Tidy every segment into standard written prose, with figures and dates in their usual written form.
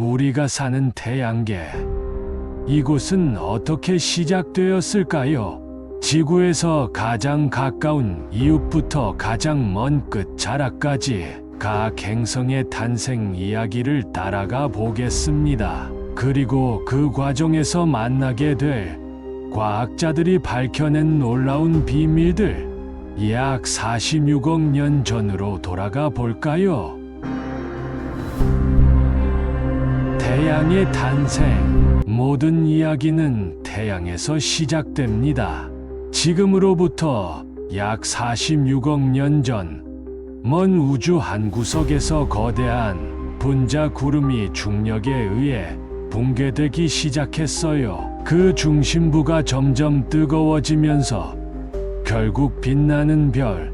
우리가 사는 태양계. 이곳은 어떻게 시작되었을까요? 지구에서 가장 가까운 이웃부터 가장 먼 끝 자락까지 각 행성의 탄생 이야기를 따라가 보겠습니다. 그리고 그 과정에서 만나게 될 과학자들이 밝혀낸 놀라운 비밀들, 약 46억 년 전으로 돌아가 볼까요? 태양의 탄생. 모든 이야기는 태양에서 시작됩니다. 지금으로부터 약 46억 년 전, 먼 우주 한 구석에서 거대한 분자 구름이 중력에 의해 붕괴되기 시작했어요. 그 중심부가 점점 뜨거워지면서 결국 빛나는 별,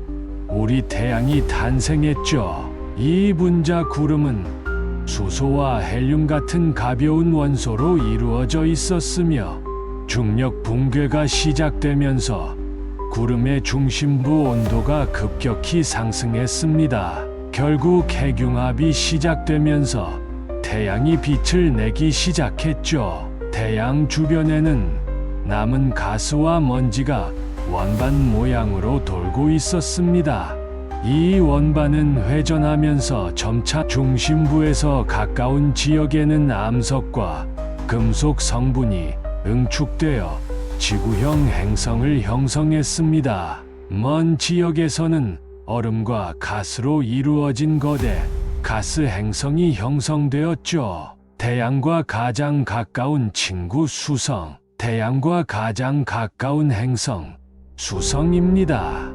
우리 태양이 탄생했죠. 이 분자 구름은 수소와 헬륨 같은 가벼운 원소로 이루어져 있었으며, 중력 붕괴가 시작되면서 구름의 중심부 온도가 급격히 상승했습니다. 결국 핵융합이 시작되면서 태양이 빛을 내기 시작했죠. 태양 주변에는 남은 가스와 먼지가 원반 모양으로 돌고 있었습니다. 이 원반은 회전하면서 점차 중심부에서 가까운 지역에는 암석과 금속 성분이 응축되어 지구형 행성을 형성했습니다. 먼 지역에서는 얼음과 가스로 이루어진 거대 가스 행성이 형성되었죠. 태양과 가장 가까운 친구 수성, 태양과 가장 가까운 행성 수성입니다.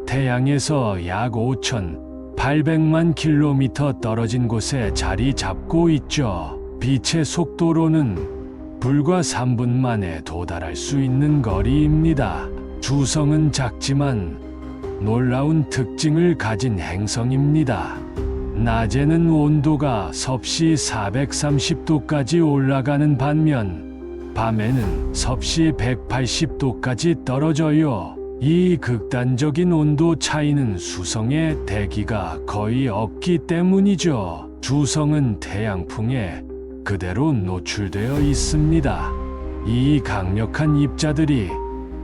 태양에서 약 5,800만 킬로미터 떨어진 곳에 자리 잡고 있죠. 빛의 속도로는 불과 3분 만에 도달할 수 있는 거리입니다. 수성은 작지만 놀라운 특징을 가진 행성입니다. 낮에는 온도가 섭씨 430도까지 올라가는 반면 밤에는 섭씨 180도까지 떨어져요. 이 극단적인 온도 차이는 수성의 대기가 거의 없기 때문이죠. 수성은 태양풍에 그대로 노출되어 있습니다. 이 강력한 입자들이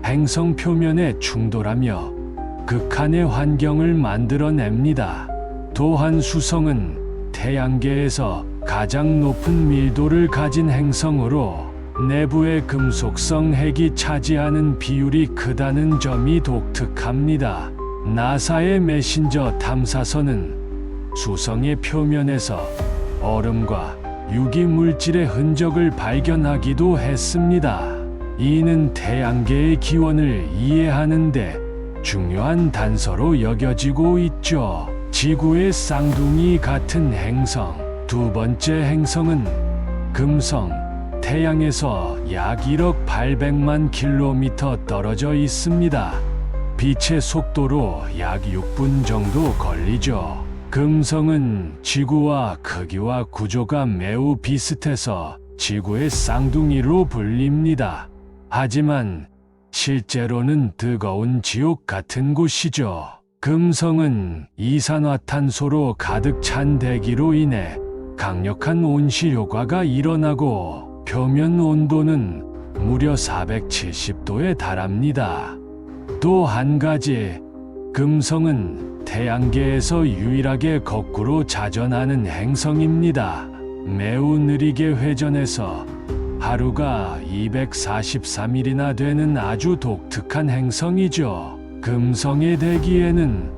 행성 표면에 충돌하며 극한의 환경을 만들어냅니다. 또한 수성은 태양계에서 가장 높은 밀도를 가진 행성으로 내부의 금속성 핵이 차지하는 비율이 크다는 점이 독특합니다. 나사의 메신저 탐사선은 수성의 표면에서 얼음과 유기 물질의 흔적을 발견하기도 했습니다. 이는 태양계의 기원을 이해하는 데 중요한 단서로 여겨지고 있죠. 지구의 쌍둥이 같은 행성. 두 번째 행성은 금성. 태양에서 약 1억 800만 킬로미터 떨어져 있습니다. 빛의 속도로 약 6분 정도 걸리죠. 금성은 지구와 크기와 구조가 매우 비슷해서 지구의 쌍둥이로 불립니다. 하지만 실제로는 뜨거운 지옥 같은 곳이죠. 금성은 이산화탄소로 가득 찬 대기로 인해 강력한 온실 효과가 일어나고 표면 온도는 무려 470도에 달합니다. 또 한 가지, 금성은 태양계에서 유일하게 거꾸로 자전하는 행성입니다. 매우 느리게 회전해서 하루가 243일이나 되는 아주 독특한 행성이죠. 금성의 대기에는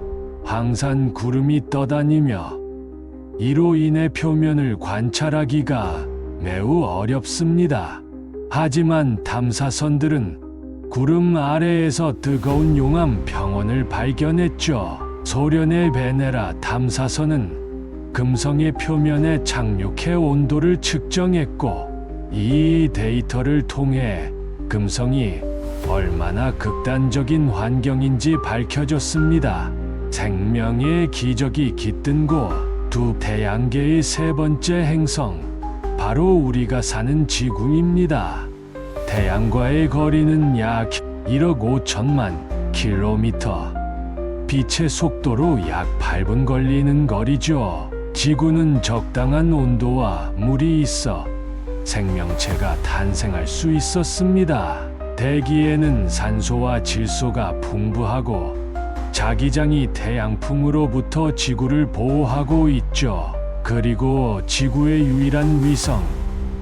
황산 구름이 떠다니며 이로 인해 표면을 관찰하기가 매우 어렵습니다. 하지만 탐사선들은 구름 아래에서 뜨거운 용암 병원을 발견했죠. 소련의 베네라 탐사선은 금성의 표면에 착륙해 온도를 측정했고, 이 데이터를 통해 금성이 얼마나 극단적인 환경인지 밝혀졌습니다. 생명의 기적이 깃든 곳, 두 태양계의 세 번째 행성, 바로 우리가 사는 지구입니다. 태양과의 거리는 약 1억 5천만 킬로미터. 빛의 속도로 약 8분 걸리는 거리죠. 지구는 적당한 온도와 물이 있어 생명체가 탄생할 수 있었습니다. 대기에는 산소와 질소가 풍부하고 자기장이 태양풍으로부터 지구를 보호하고 있죠. 그리고 지구의 유일한 위성,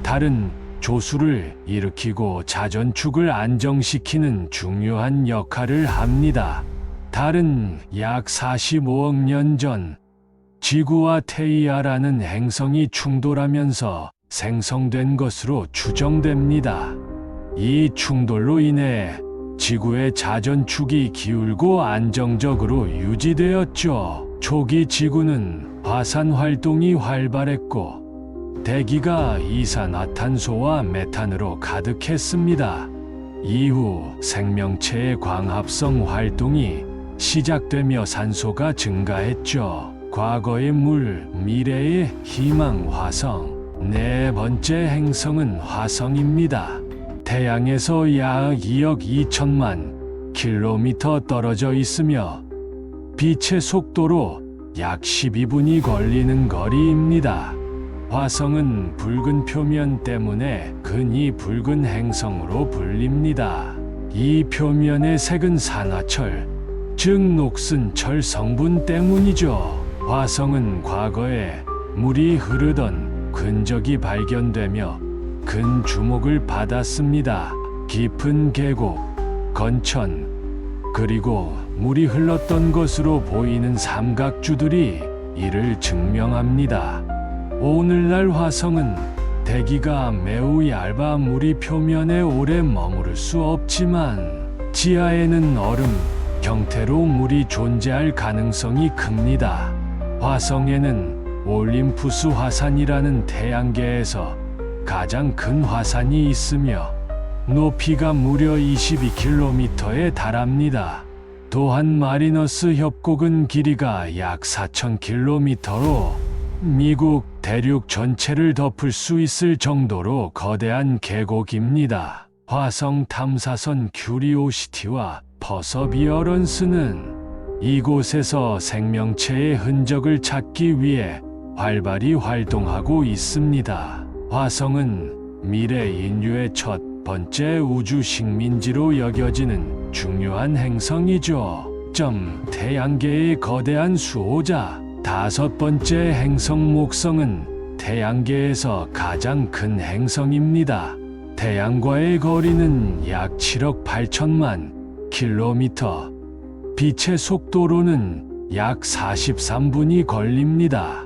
달은 조수를 일으키고 자전축을 안정시키는 중요한 역할을 합니다. 달은 약 45억 년 전 지구와 테이아라는 행성이 충돌하면서 생성된 것으로 추정됩니다. 이 충돌로 인해 지구의 자전축이 기울고 안정적으로 유지되었죠. 초기 지구는 화산 활동이 활발했고 대기가 이산화탄소와 메탄으로 가득했습니다. 이후 생명체의 광합성 활동이 시작되며 산소가 증가했죠. 과거의 물, 미래의 희망 화성. 네 번째 행성은 화성입니다. 태양에서 약 2억 2천만 킬로미터 떨어져 있으며 빛의 속도로 약 12분이 걸리는 거리입니다. 화성은 붉은 표면 때문에 흔히 붉은 행성으로 불립니다. 이 표면의 색은 산화철, 즉 녹슨 철 성분 때문이죠. 화성은 과거에 물이 흐르던 흔적이 발견되며 큰 주목을 받았습니다. 깊은 계곡, 건천, 그리고 물이 흘렀던 것으로 보이는 삼각주들이 이를 증명합니다. 오늘날 화성은 대기가 매우 얇아 물이 표면에 오래 머무를 수 없지만 지하에는 얼음, 경태로 물이 존재할 가능성이 큽니다. 화성에는 올림푸스 화산이라는 태양계에서 가장 큰 화산이 있으며 높이가 무려 22km에 달합니다. 또한 마리너스 협곡은 길이가 약 4,000km로 미국 대륙 전체를 덮을 수 있을 정도로 거대한 계곡입니다. 화성 탐사선 큐리오시티와 퍼서비어런스는 이곳에서 생명체의 흔적을 찾기 위해 활발히 활동하고 있습니다. 화성은 미래 인류의 첫 번째 우주 식민지로 여겨지는 중요한 행성이죠. 태양계의 거대한 수호자. 다섯 번째 행성 목성은 태양계에서 가장 큰 행성입니다. 태양과의 거리는 약 7억 8천만 킬로미터. 빛의 속도로는 약 43분이 걸립니다.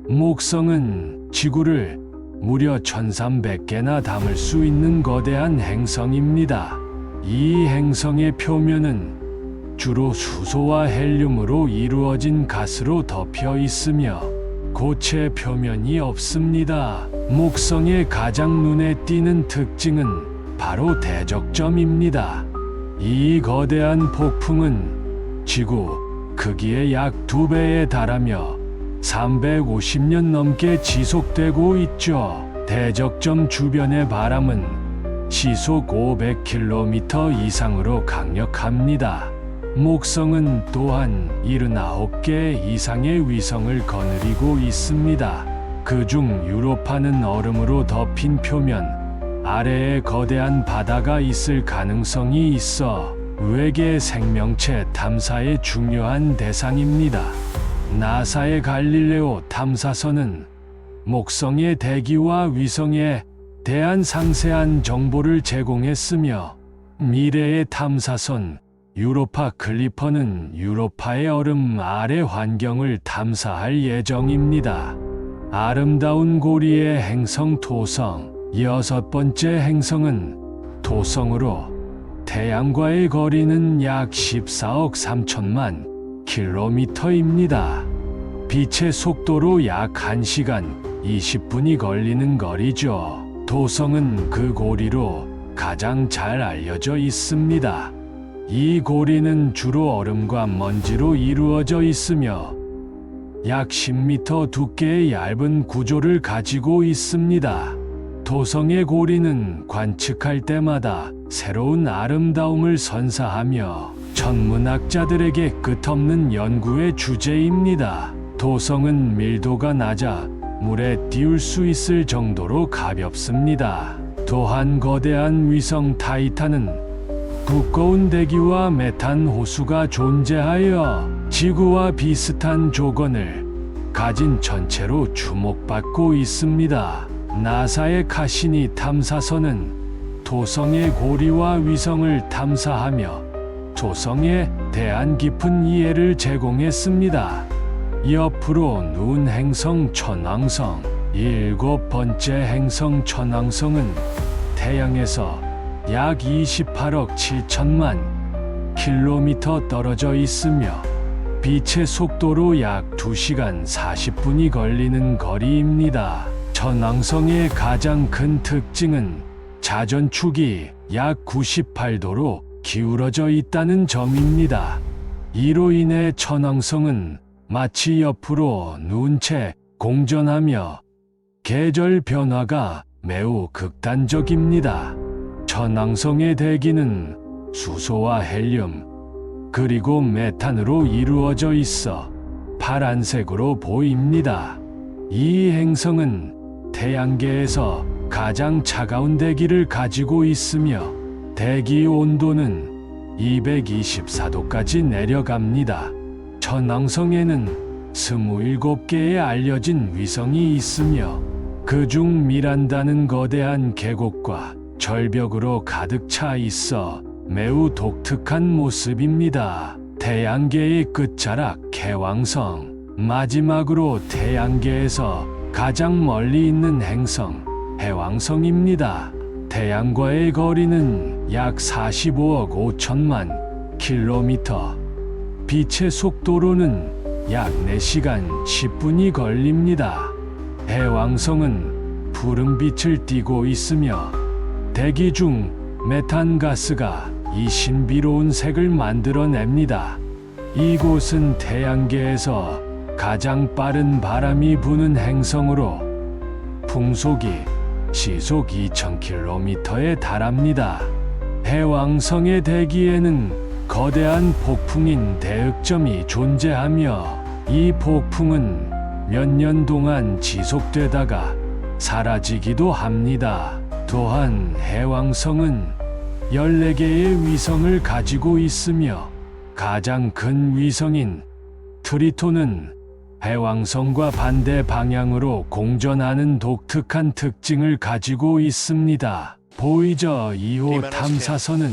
목성은 지구를 무려 1300개나 담을 수 있는 거대한 행성입니다. 이 행성의 표면은 주로 수소와 헬륨으로 이루어진 가스로 덮여 있으며 고체 표면이 없습니다. 목성의 가장 눈에 띄는 특징은 바로 대적점입니다. 이 거대한 폭풍은 지구 크기의 약 2배에 달하며 350년 넘게 지속되고 있죠. 대적점 주변의 바람은 시속 500km 이상으로 강력합니다. 목성은 또한 79개 이상의 위성을 거느리고 있습니다. 그중 유로파는 얼음으로 덮인 표면 아래에 거대한 바다가 있을 가능성이 있어 외계 생명체 탐사의 중요한 대상입니다. 나사의 갈릴레오 탐사선은 목성의 대기와 위성에 대한 상세한 정보를 제공했으며 미래의 탐사선 유로파 클리퍼는 유로파의 얼음 아래 환경을 탐사할 예정입니다. 아름다운 고리의 행성 토성. 여섯 번째 행성은 토성으로 태양과의 거리는 약 14억 3천만 킬로미터입니다. 빛의 속도로 약 1시간 20분이 걸리는 거리죠. 토성은 그 고리로 가장 잘 알려져 있습니다. 이 고리는 주로 얼음과 먼지로 이루어져 있으며 약 10m 두께의 얇은 구조를 가지고 있습니다. 토성의 고리는 관측할 때마다 새로운 아름다움을 선사하며 천문학자들에게 끝없는 연구의 주제입니다. 토성은 밀도가 낮아 물에 띄울 수 있을 정도로 가볍습니다. 또한 거대한 위성 타이탄은 두꺼운 대기와 메탄 호수가 존재하여 지구와 비슷한 조건을 가진 전체로 주목받고 있습니다. 나사의 카시니 탐사선은 토성의 고리와 위성을 탐사하며 토성에 대한 깊은 이해를 제공했습니다. 옆으로 누운 행성 천왕성, 7번째 행성 천왕성은 태양에서 약 28억 7천만 킬로미터 떨어져 있으며 빛의 속도로 약 2시간 40분이 걸리는 거리입니다. 천왕성의 가장 큰 특징은 자전축이 약 98도로 기울어져 있다는 점입니다. 이로 인해 천왕성은 마치 옆으로 누운 채 공전하며 계절 변화가 매우 극단적입니다. 천왕성의 대기는 수소와 헬륨, 그리고 메탄으로 이루어져 있어 파란색으로 보입니다. 이 행성은 태양계에서 가장 차가운 대기를 가지고 있으며 대기 온도는 224도까지 내려갑니다. 천왕성에는 27개의 알려진 위성이 있으며 그중 미란다는 거대한 계곡과 절벽으로 가득 차 있어 매우 독특한 모습입니다. 태양계의 끝자락 개왕성, 마지막으로 태양계에서 가장 멀리 있는 행성 해왕성입니다. 태양과의 거리는 약 45억 5천만 킬로미터, 빛의 속도로는 약 4시간 10분이 걸립니다. 해왕성은 푸른 빛을 띠고 있으며 대기 중 메탄가스가 이 신비로운 색을 만들어냅니다. 이곳은 태양계에서 가장 빠른 바람이 부는 행성으로 풍속이 시속 2000km에 달합니다. 해왕성의 대기에는 거대한 폭풍인 대흑점이 존재하며 이 폭풍은 몇 년 동안 지속되다가 사라지기도 합니다. 또한 해왕성은 14개의 위성을 가지고 있으며 가장 큰 위성인 트리톤은 해왕성과 반대 방향으로 공전하는 독특한 특징을 가지고 있습니다. 보이저 2호 탐사선은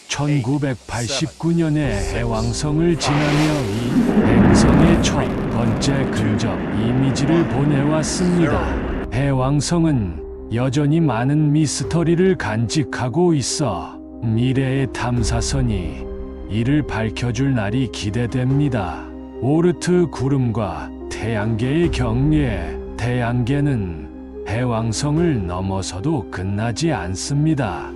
1989년에 해왕성을 지나며 이 행성의 첫 번째 근접 이미지를 보내왔습니다. 해왕성은 여전히 많은 미스터리를 간직하고 있어 미래의 탐사선이 이를 밝혀줄 날이 기대됩니다. 오르트 구름과 태양계의 격리에 태양계는 해왕성을 넘어서도 끝나지 않습니다.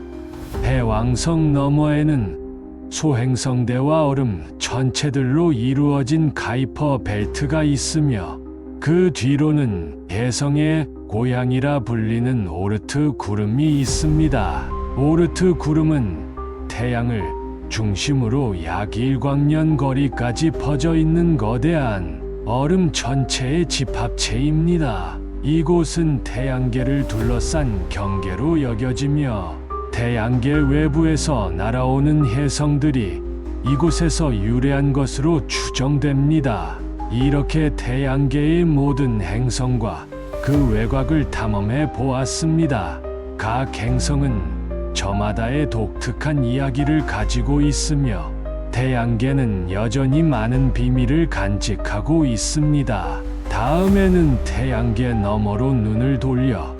해왕성 너머에는 소행성대와 얼음 천체들로 이루어진 가이퍼 벨트가 있으며 그 뒤로는 해성의 고향이라 불리는 오르트 구름이 있습니다. 오르트 구름은 태양을 중심으로 약 1광년 거리까지 퍼져 있는 거대한 얼음 천체의 집합체입니다. 이곳은 태양계를 둘러싼 경계로 여겨지며 태양계 외부에서 날아오는 혜성들이 이곳에서 유래한 것으로 추정됩니다. 이렇게 태양계의 모든 행성과 그 외곽을 탐험해 보았습니다. 각 행성은 저마다의 독특한 이야기를 가지고 있으며 태양계는 여전히 많은 비밀을 간직하고 있습니다. 다음에는 태양계 너머로 눈을 돌려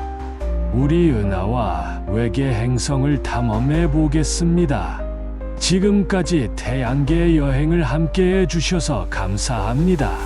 우리 은하와 외계 행성을 탐험해 보겠습니다. 지금까지 태양계 여행을 함께 해주셔서 감사합니다.